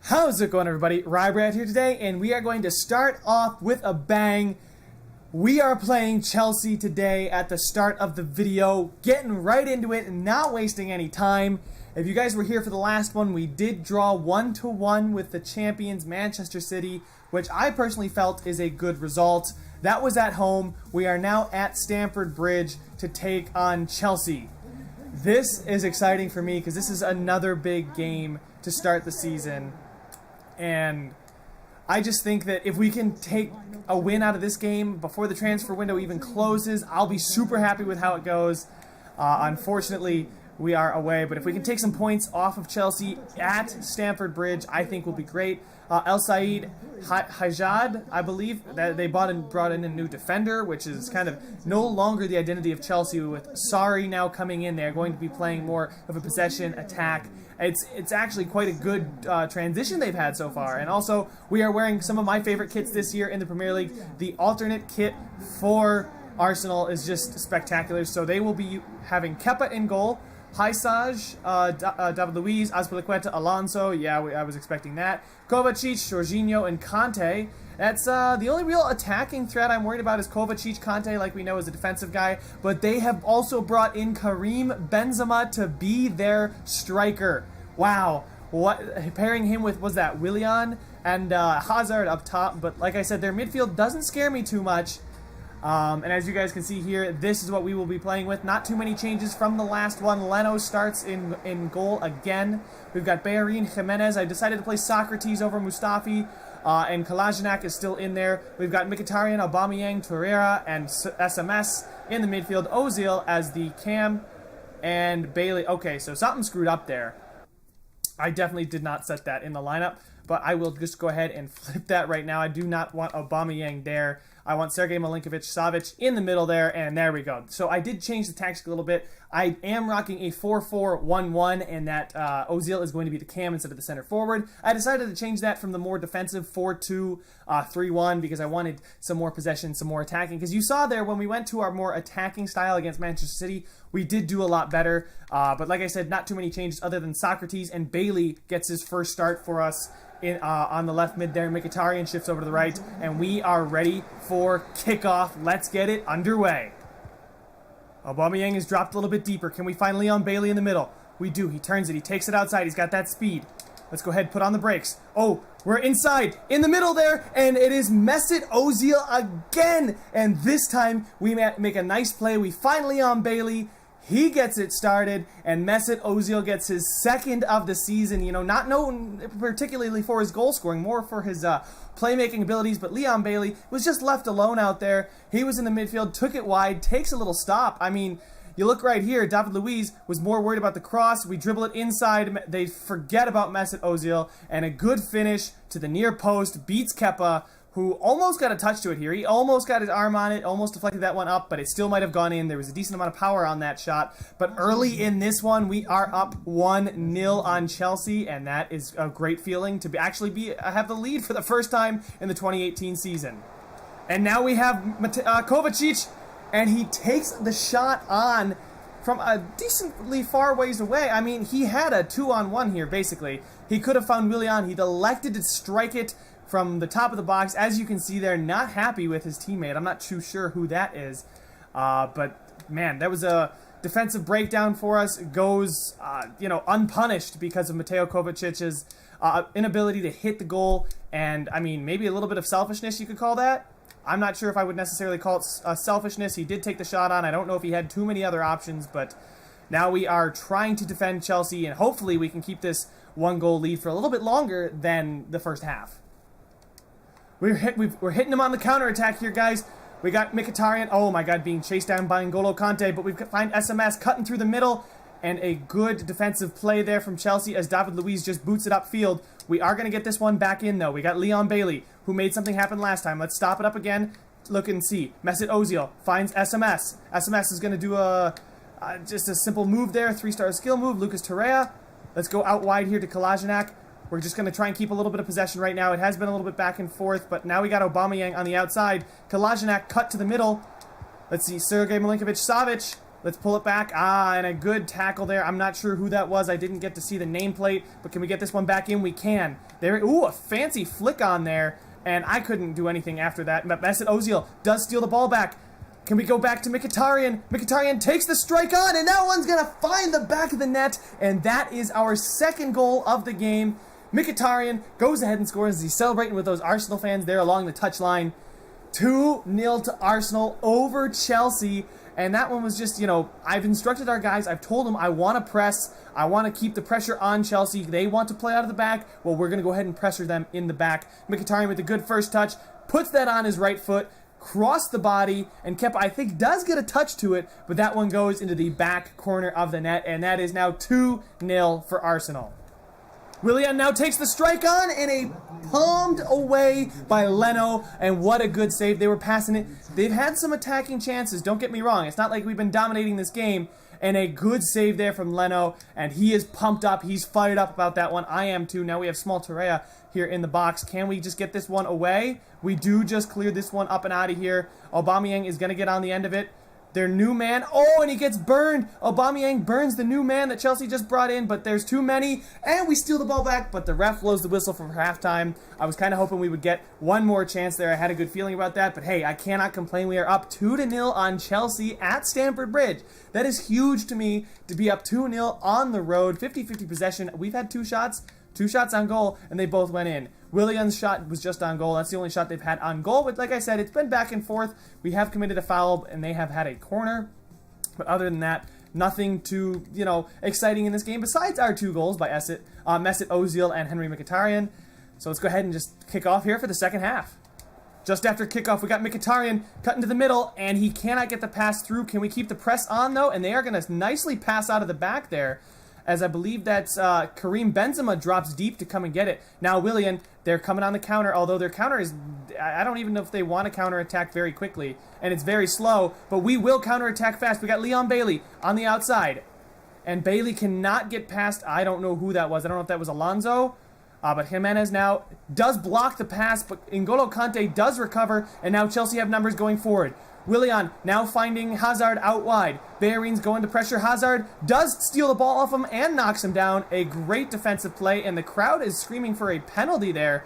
How's it going, everybody? Ryebread here today, and we are going to start off with a bang. We are playing Chelsea today at the start of the video, getting right into it and not wasting any time. If you guys were here for the last one, we did draw 1-1 with the champions Manchester City, which I personally felt is a good result. That was at home. We are now at Stamford Bridge to take on Chelsea. This is exciting for me because this is another big game to start the season. And I just think that if we can take a win out of this game before the transfer window even closes, I'll be super happy with how it goes. Unfortunately, we are away, but if we can take some points off of Chelsea at Stamford Bridge, I think will be great. El Said Hajjad, I believe, that they brought in a new defender, which is kind of no longer the identity of Chelsea. With Sarri now coming in, they're going to be playing more of a possession attack. It's actually quite a good transition they've had so far. And also, we are wearing some of my favorite kits this year in the Premier League. The alternate kit for Arsenal is just spectacular. So they will be having Kepa in goal, Haisaj, David Luiz, Azpilicueta, Alonso. Yeah, I was expecting that. Kovacic, Jorginho, and Conte. That's the only real attacking threat I'm worried about is Kovacic. Conte, like we know, is a defensive guy. But they have also brought in Karim Benzema to be their striker. Wow. What pairing him with, was that Willian and Hazard up top. But like I said, their midfield doesn't scare me too much. And as you guys can see here, this is what we will be playing with. Not too many changes from the last one. Leno starts in goal again. We've got Bellerin, Jimenez. I decided to play Socrates over Mustafi. And Kolasinac is still in there. We've got Mkhitaryan, Aubameyang, Torreira, and SMS in the midfield. Ozil as the cam. And Bailey. Okay, so something screwed up there. I definitely did not set that in the lineup. But I will just go ahead and flip that right now. I do not want Aubameyang there. I want Sergej Milinkovic-Savic in the middle there, and there we go. So I did change the tactic a little bit. I am rocking a 4-4-1-1, and that Ozil is going to be the cam instead of the center forward. I decided to change that from the more defensive 4-2-3-1 because I wanted some more possession, some more attacking. Because you saw there when we went to our more attacking style against Manchester City, we did do a lot better. But like I said, not too many changes other than Socrates, and Bailey gets his first start for us on the left mid there. Mkhitaryan shifts over to the right, and we are ready for kickoff. Let's get it underway. Aubameyang is dropped a little bit deeper. Can we find Leon Bailey in the middle? We do. He turns it. He takes it outside. He's got that speed. Let's go ahead and put on the brakes. Oh, we're inside, in the middle there, and it is Mesut Ozil again. And this time, we make a nice play. We find Leon Bailey. He gets it started, and Mesut Ozil gets his second of the season. You know, not known particularly for his goal scoring, more for his playmaking abilities. But Leon Bailey was just left alone out there. He was in the midfield, took it wide, takes a little stop. I mean, you look right here, David Luiz was more worried about the cross. We dribble it inside. They forget about Mesut Ozil, and a good finish to the near post beats Kepa, who almost got a touch to it here. He almost got his arm on it, almost deflected that one up, but it still might have gone in. There was a decent amount of power on that shot. But early in this one, we are up 1-0 on Chelsea, and that is a great feeling to have the lead for the first time in the 2018 season. And now we have Kovacic, and he takes the shot on from a decently far ways away. I mean, he had a 2-on-1 here, basically. He could have found Willian. He elected to strike it from the top of the box. As you can see there, not happy with his teammate. I'm not too sure who that is. But, man, that was a defensive breakdown for us. It goes, unpunished because of Mateo Kovacic's inability to hit the goal. And, I mean, maybe a little bit of selfishness, you could call that. I'm not sure if I would necessarily call it selfishness. He did take the shot on. I don't know if he had too many other options, but now we are trying to defend Chelsea, and hopefully we can keep this one-goal lead for a little bit longer than the first half. We're hitting him on the counterattack here, guys. We got Mkhitaryan, oh my god, being chased down by N'Golo Kante, but we find SMS cutting through the middle, and a good defensive play there from Chelsea as David Luiz just boots it upfield. We are going to get this one back in, though. We got Leon Bailey, who made something happen last time. Let's stop it up again. Look and see. Mesut Ozil finds SMS. SMS is going to do just a simple move there, 3-star skill move. Lucas Torreira. Let's go out wide here to Kolasinac. We're just going to try and keep a little bit of possession right now. It has been a little bit back and forth, but now we got Aubameyang on the outside. Kolasinac cut to the middle. Let's see, Sergej Milinkovic-Savic. Let's pull it back. And a good tackle there. I'm not sure who that was. I didn't get to see the nameplate, but can we get this one back in? We can. There. Ooh, a fancy flick on there, and I couldn't do anything after that. But Mesut Ozil does steal the ball back. Can we go back to Mkhitaryan? Mkhitaryan takes the strike on, and that one's going to find the back of the net, and that is our second goal of the game. Mkhitaryan goes ahead and scores as he's celebrating with those Arsenal fans there along the touchline. 2-0 to Arsenal over Chelsea. And that one was just, I've instructed our guys. I've told them I want to press. I want to keep the pressure on Chelsea. They want to play out of the back. Well, we're going to go ahead and pressure them in the back. Mkhitaryan with a good first touch. Puts that on his right foot. Cross the body. And Kepa, I think, does get a touch to it. But that one goes into the back corner of the net. And that is now 2-0 for Arsenal. Willian now takes the strike on, and a palmed away by Leno, and what a good save. They were passing it. They've had some attacking chances, don't get me wrong. It's not like we've been dominating this game, and a good save there from Leno, and he is pumped up. He's fired up about that one. I am too. Now we have small Torreira here in the box. Can we just get this one away? We do just clear this one up and out of here. Aubameyang is going to get on the end of it. Their new man. Oh, and he gets burned. Aubameyang burns the new man that Chelsea just brought in, but there's too many. And we steal the ball back, but the ref blows the whistle for halftime. I was kind of hoping we would get one more chance there. I had a good feeling about that, but hey, I cannot complain. We are up 2-0 on Chelsea at Stamford Bridge. That is huge to me to be up 2-0 on the road. 50-50 possession. We've had two shots on goal, and they both went in. Willian's shot was just on goal. That's the only shot they've had on goal. But like I said, it's been back and forth. We have committed a foul, and they have had a corner. But other than that, nothing too, exciting in this game besides our two goals by Mesut Ozil and Henry Mkhitaryan. So let's go ahead and just kick off here for the second half. Just after kickoff, we got Mkhitaryan cut into the middle, and he cannot get the pass through. Can we keep the press on, though? And they are going to nicely pass out of the back there, as I believe that's Karim Benzema drops deep to come and get it. Now Willian, they're coming on the counter, although their counter is, I don't even know if they want to counterattack very quickly, and it's very slow, but we will counterattack fast. We got Leon Bailey on the outside, and Bailey cannot get past, I don't know who that was. I don't know if that was Alonso, but Jimenez now does block the pass, but N'Golo Kante does recover, and now Chelsea have numbers going forward. Willian now finding Hazard out wide. Bellerin's going to pressure Hazard, does steal the ball off him and knocks him down. A great defensive play, and the crowd is screaming for a penalty there.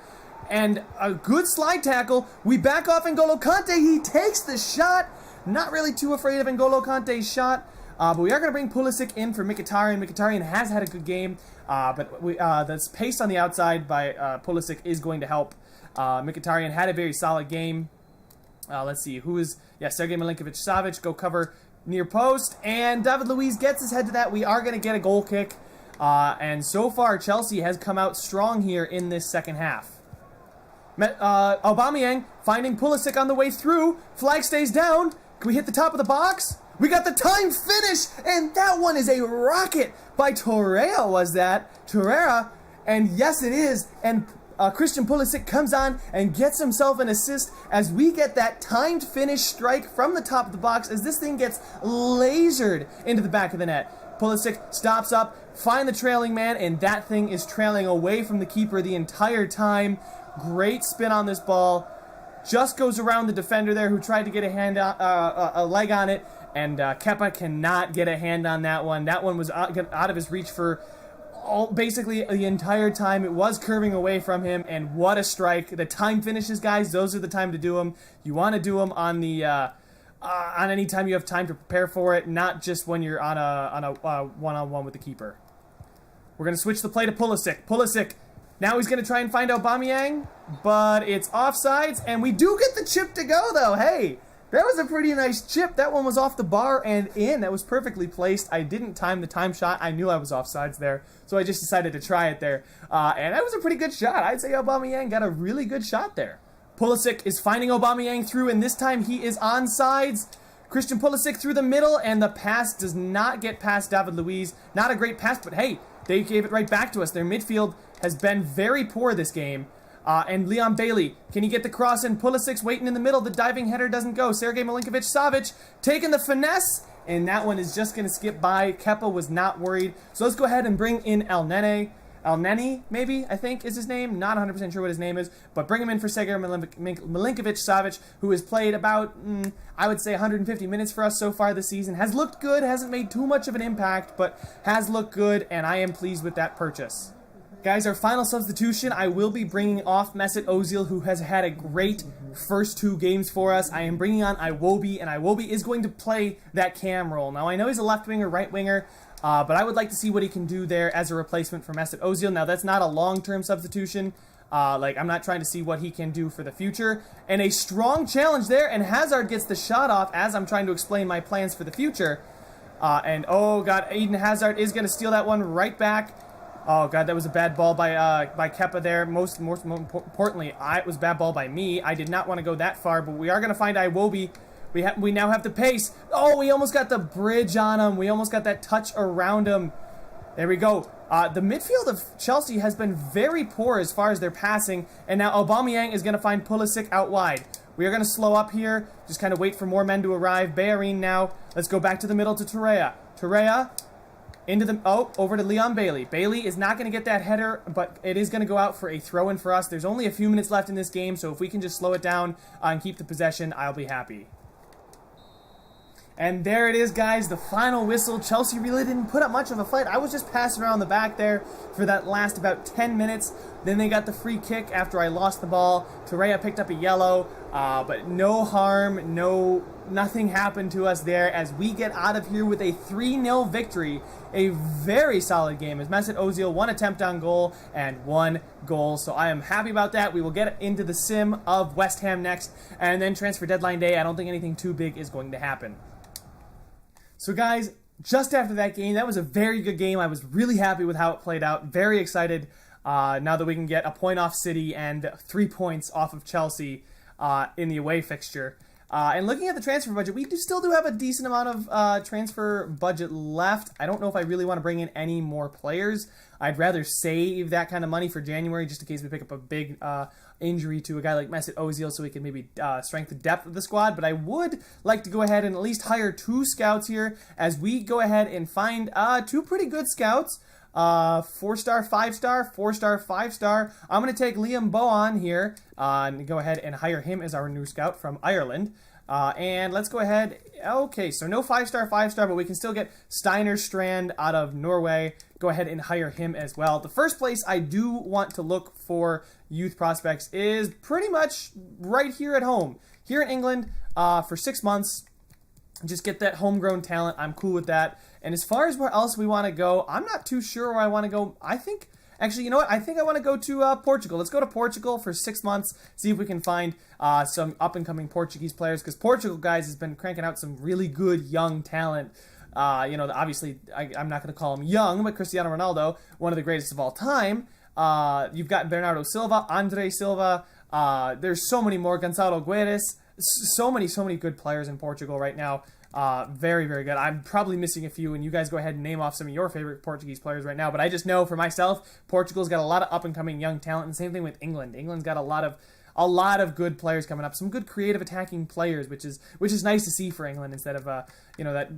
And a good slide tackle. We back off N'Golo Kante. He takes the shot. Not really too afraid of N'Golo Kante's shot. But we are going to bring Pulisic in for Mkhitaryan. Mkhitaryan has had a good game, but the pace on the outside by Pulisic is going to help. Mkhitaryan had a very solid game. Let's see, Sergej Milinkovic-Savic go cover near post, and David Luiz gets his head to that. We are going to get a goal kick, and so far Chelsea has come out strong here in this second half. Aubameyang finding Pulisic on the way through. Flag stays down. Can we hit the top of the box? We got the time finish, and that one is a rocket by Torreira, was that? Torreira, and yes it is, and Christian Pulisic comes on and gets himself an assist as we get that timed finish strike from the top of the box as this thing gets lasered into the back of the net. Pulisic stops up, find the trailing man, and that thing is trailing away from the keeper the entire time. Great spin on this ball. Just goes around the defender there who tried to get a leg on it, and Kepa cannot get a hand on that one. That one was out of his reach for basically the entire time. It was curving away from him, and what a strike. The time finishes, guys, those are the time to do them. You want to do them on the on any time you have time to prepare for it, not just when you're on a one-on-one with the keeper. We're going to switch the play to Pulisic. Pulisic, now he's going to try and find Aubameyang, but it's offsides, and we do get the chip to go, though. Hey, that was a pretty nice chip. That one was off the bar and in. That was perfectly placed. I didn't time the time shot. I knew I was offsides there, so I just decided to try it there. And that was a pretty good shot. I'd say Aubameyang got a really good shot there. Pulisic is finding Aubameyang through, and this time he is onside. Christian Pulisic through the middle, and the pass does not get past David Luiz. Not a great pass, but hey, they gave it right back to us. Their midfield has been very poor this game. And Leon Bailey, can he get the cross in? Pulisic's waiting in the middle. The diving header doesn't go. Sergej Milinkovic-Savic taking the finesse, and that one is just going to skip by. Kepa was not worried. So let's go ahead and bring in El Nene. Elneny, maybe, I think is his name. Not 100% sure what his name is, but bring him in for Sergej Milinkovic-Savic, who has played about, I would say, 150 minutes for us so far this season. Has looked good, hasn't made too much of an impact, but has looked good, and I am pleased with that purchase. Guys, our final substitution, I will be bringing off Mesut Ozil, who has had a great first 2 games for us. I am bringing on Iwobi, and Iwobi is going to play that cam role. Now, I know he's a left winger, right winger, but I would like to see what he can do there as a replacement for Mesut Ozil. Now, that's not a long-term substitution. I'm not trying to see what he can do for the future. And a strong challenge there, and Hazard gets the shot off as I'm trying to explain my plans for the future. Oh, God, Eden Hazard is going to steal that one right back. Oh, God, that was a bad ball by Kepa there. Most importantly, it was a bad ball by me. I did not want to go that far, but we are going to find Iwobi. We now have the pace. Oh, we almost got the bridge on him. We almost got that touch around him. There we go. The midfield of Chelsea has been very poor as far as their passing, and now Aubameyang is going to find Pulisic out wide. We are going to slow up here, just kind of wait for more men to arrive. Bellerin now. Let's go back to the middle to Torreira. Torreira. Over to Leon Bailey. Bailey is not going to get that header, but it is going to go out for a throw-in for us. There's only a few minutes left in this game, so if we can just slow it down and keep the possession, I'll be happy. And there it is, guys, the final whistle. Chelsea really didn't put up much of a fight. I was just passing around the back there for that last about 10 minutes. Then they got the free kick after I lost the ball. Torreira picked up a yellow, but no harm, nothing happened to us there as we get out of here with a 3-0 victory. A very solid game as Mesut Ozil, 1 attempt on goal and 1 goal. So I am happy about that. We will get into the sim of West Ham next, and then transfer deadline day. I don't think anything too big is going to happen. So guys, just after that game, that was a very good game. I was really happy with how it played out. Very excited now that we can get a point off City and 3 points off of Chelsea in the away fixture. And looking at the transfer budget, we still do have a decent amount of transfer budget left. I don't know if I really want to bring in any more players. I'd rather save that kind of money for January just in case we pick up a big injury to a guy like Mesut Ozil so we can maybe strengthen the depth of the squad. But I would like to go ahead and at least hire 2 scouts here as we go ahead and find 2 pretty good scouts. 4-star, 5-star, 4-star, 5-star. I'm going to take Liam Bowen here and go ahead and hire him as our new scout from Ireland. And let's go ahead. Okay, so no 5-star, 5-star, but we can still get Steiner Strand out of Norway. Go ahead and hire him as well. The first place I do want to look for youth prospects is pretty much right here at home. Here in England for 6 months. Just get that homegrown talent. I'm cool with that. And as far as where else we want to go, I'm not too sure where I want to go. I think, actually, you know what? I think I want to go to Portugal. Let's go to Portugal for 6 months, see if we can find some up-and-coming Portuguese players, because Portugal, guys, has been cranking out some really good young talent. Obviously, I'm not going to call him young, but Cristiano Ronaldo, one of the greatest of all time. You've got Bernardo Silva, Andre Silva. There's so many more. Gonçalo Guedes. So many good players in Portugal right now. Very, very good. I'm probably missing a few, and you guys go ahead and name off some of your favorite Portuguese players right now. But I just know for myself, Portugal's got a lot of up-and-coming young talent, and same thing with England. England's got a lot of good players coming up. Some good creative attacking players, which is nice to see for England instead of that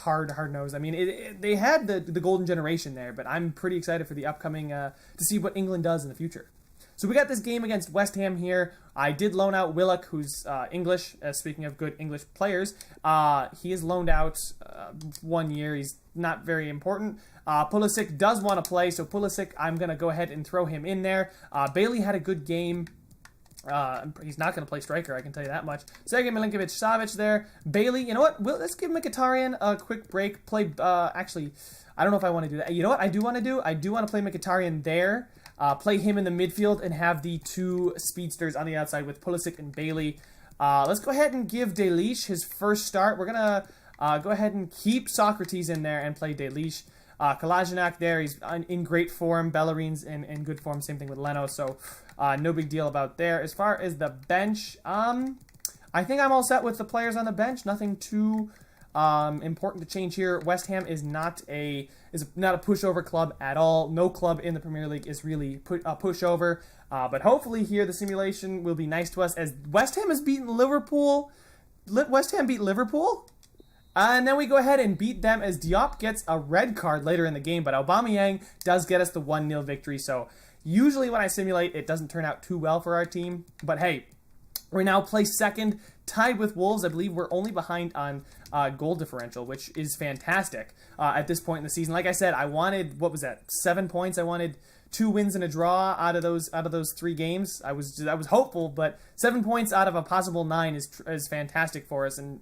hard-nosed. I mean, they had the golden generation there, but I'm pretty excited for the upcoming to see what England does in the future. So we got this game against West Ham here. I did loan out Willock, who's English. Speaking of good English players, he is loaned out 1 year. He's not very important. Pulisic does want to play, so Pulisic, I'm going to go ahead and throw him in there. Bailey had a good game. He's not going to play striker, I can tell you that much. Sergej Milinkovic-Savic there. Bailey, you know what? Let's give Mkhitaryan a quick break. Actually, I don't know if I want to do that. You know what I do want to do? I do want to play Mkhitaryan there. Play him in the midfield and have the 2 speedsters on the outside with Pulisic and Bailey. Let's go ahead and give Delish his first start. We're going to go ahead and keep Socrates in there and play Delish. Kolasinac there, he's in great form. Bellerin's in good form. Same thing with Leno, so no big deal about there. As far as the bench, I think I'm all set with the players on the bench. Nothing too important to change here. West Ham is not a pushover club at all. No club in the Premier League is really a pushover. But hopefully here the simulation will be nice to us as West Ham has beaten Liverpool. West Ham beat Liverpool? And then we go ahead and beat them as Diop gets a red card later in the game, but Aubameyang does get us the 1-0 victory. So usually when I simulate, it doesn't turn out too well for our team. But hey, we're now placed second, tied with Wolves. I believe we're only behind on goal differential, which is fantastic at this point in the season. Like I said, I wanted, what was that, 7 points? I wanted 2 wins and a draw out of those 3 games. I was hopeful, but 7 points out of a possible 9 is fantastic for us. And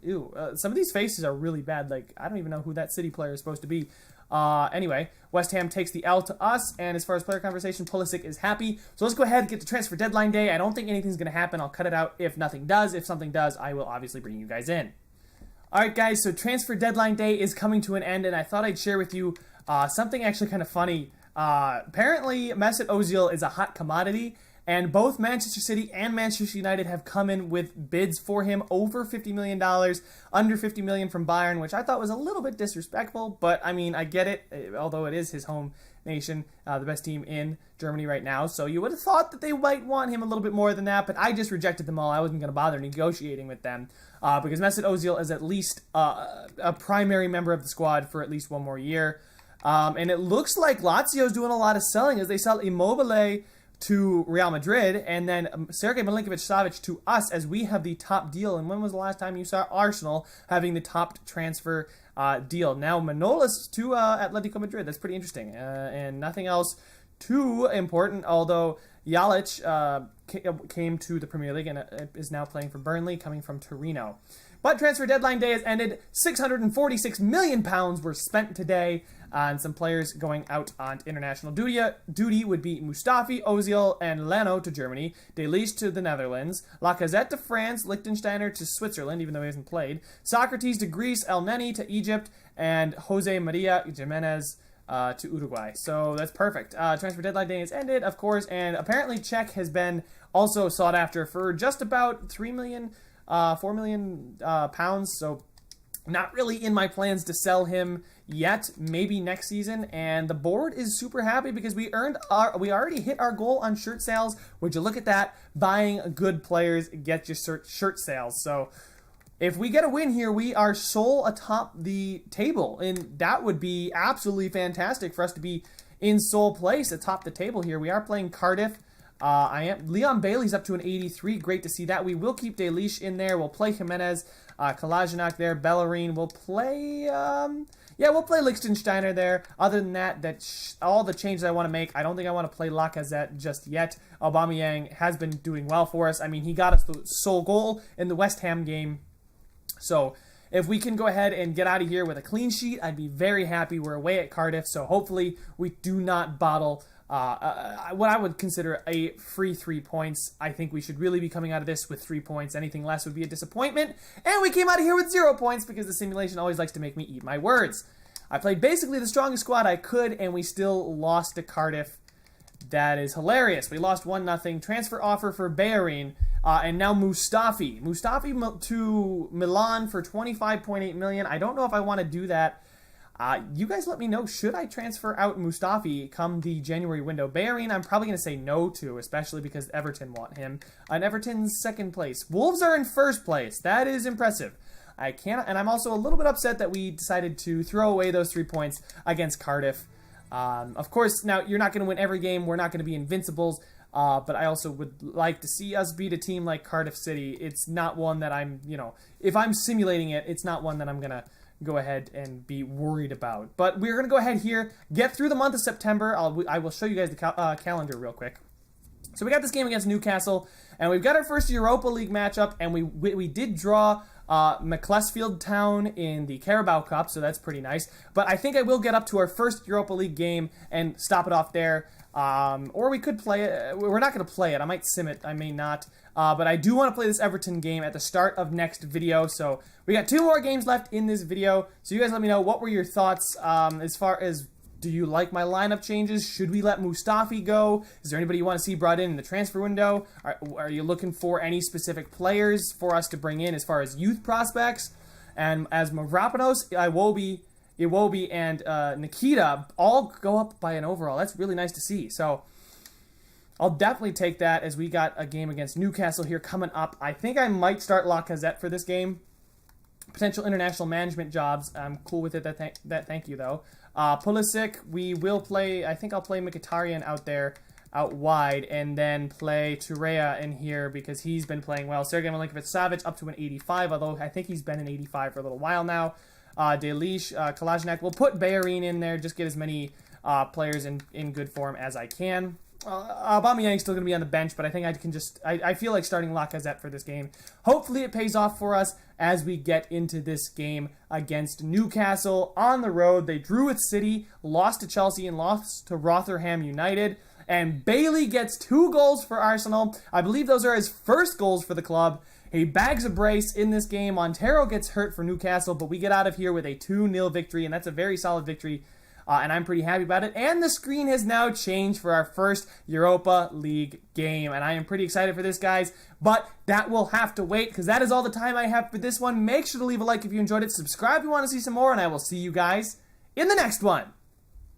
some of these faces are really bad. Like, I don't even know who that City player is supposed to be. Anyway, West Ham takes the L to us, and as far as player conversation, Pulisic is happy. So let's go ahead and get to transfer deadline day. I don't think anything's going to happen. I'll cut it out if nothing does. If something does, I will obviously bring you guys in. Alright guys, so transfer deadline day is coming to an end, and I thought I'd share with you something actually kind of funny. Apparently, Mesut Ozil is a hot commodity, and both Manchester City and Manchester United have come in with bids for him over $50 million, under $50 million from Bayern, which I thought was a little bit disrespectful, but I mean, I get it, although it is his home nation, the best team in Germany right now, so you would have thought that they might want him a little bit more than that, but I just rejected them all. I wasn't going to bother negotiating with them, because Mesut Ozil is at least a primary member of the squad for at least 1 more year. And it looks like Lazio's doing a lot of selling as they sell Immobile to Real Madrid and then Sergei Milinkovic-Savic to us as we have the top deal. And when was the last time you saw Arsenal having the top transfer deal? Now Manolas to Atletico Madrid. That's pretty interesting. And nothing else too important, although Jalic came to the Premier League and is now playing for Burnley, coming from Torino. But transfer deadline day has ended. £646 million were spent today on some players going out on international duty would be Mustafi, Ozil, and Leno to Germany, De Ligt to the Netherlands, Lacazette to France, Liechtensteiner to Switzerland, even though he hasn't played, Socrates to Greece, El Neni to Egypt, and Jose Maria Jimenez to Uruguay. So that's perfect. Transfer deadline day has ended, of course, and apparently Czech has been also sought after for just about 4 million pounds, so not really in my plans to sell him yet, maybe next season, and the board is super happy because we already hit our goal on shirt sales. Would you look at that? Buying good players gets you shirt sales. So if we get a win here, we are sole atop the table, and that would be absolutely fantastic for us to be in sole place atop the table here. We are playing Cardiff. Leon Bailey's up to an 83. Great to see that. We will keep De Ligt in there. We'll play Jimenez, Kolasinac there, Bellerin. We'll play, we'll play Liechtensteiner there. Other than that, all the changes I want to make. I don't think I want to play Lacazette just yet. Aubameyang has been doing well for us. I mean, he got us the sole goal in the West Ham game. So if we can go ahead and get out of here with a clean sheet, I'd be very happy. We're away at Cardiff, so hopefully we do not bottle what I would consider a free 3 points. I think we should really be coming out of this with 3 points. Anything less would be a disappointment. And we came out of here with 0 points because the simulation always likes to make me eat my words. I played basically the strongest squad I could, and we still lost to Cardiff. That is hilarious. We lost 1-0. Transfer offer for Bellerin, and now Mustafi. Mustafi to Milan for $25.8 million. I don't know if I want to do that. You guys let me know, should I transfer out Mustafi come the January window? Bellerin, I'm probably going to say no to, especially because Everton want him. And Everton's second place. Wolves are in first place. That is impressive. I can't, and I'm also a little bit upset that we decided to throw away those 3 points against Cardiff. Of course, now you're not going to win every game. We're not going to be invincibles. But I also would like to see us beat a team like Cardiff City. It's not one that I'm, if I'm simulating it, it's not one that I'm going to go ahead and be worried about. But we're going to go ahead here, get through the month of September. I will show you guys the calendar real quick. So we got this game against Newcastle, and we've got our first Europa League matchup, and we did draw Macclesfield Town in the Carabao Cup, so that's pretty nice. But I think I will get up to our first Europa League game and stop it off there. Or we could play it. We're not going to play it. I might sim it. I may not. But I do want to play this Everton game at the start of next video. So we got 2 more games left in this video. So you guys let me know, what were your thoughts as far as, do you like my lineup changes? Should we let Mustafi go? Is there anybody you want to see brought in the transfer window? Are you looking for any specific players for us to bring in as far as youth prospects? And as Mavropanos, Iwobi, and Nikita all go up by an overall. That's really nice to see. So I'll definitely take that, as we got a game against Newcastle here coming up. I think I might start Lacazette for this game. potential international management jobs. I'm cool with it. Thank you though. Pulisic, we will play. I think I'll play Mkhitaryan out wide, and then play Turea in here because he's been playing well. Sergej Milinkovic-Savic up to an 85, although I think he's been an 85 for a little while now. Delish, Kolasinac. We'll put Bellerin in there, just get as many players in good form as I can. Aubameyang's still going to be on the bench, but I think I can just... I feel like starting Lacazette for this game. Hopefully it pays off for us as we get into this game against Newcastle on the road. They drew with City, lost to Chelsea, and lost to Rotherham United. And Bailey gets 2 goals for Arsenal. I believe those are his first goals for the club. He bags a brace in this game. Montero gets hurt for Newcastle, but we get out of here with a 2-0 victory, and that's a very solid victory. And I'm pretty happy about it. And the screen has now changed for our first Europa League game. And I am pretty excited for this, guys. But that will have to wait, because that is all the time I have for this one. Make sure to leave a like if you enjoyed it. Subscribe if you want to see some more. And I will see you guys in the next one.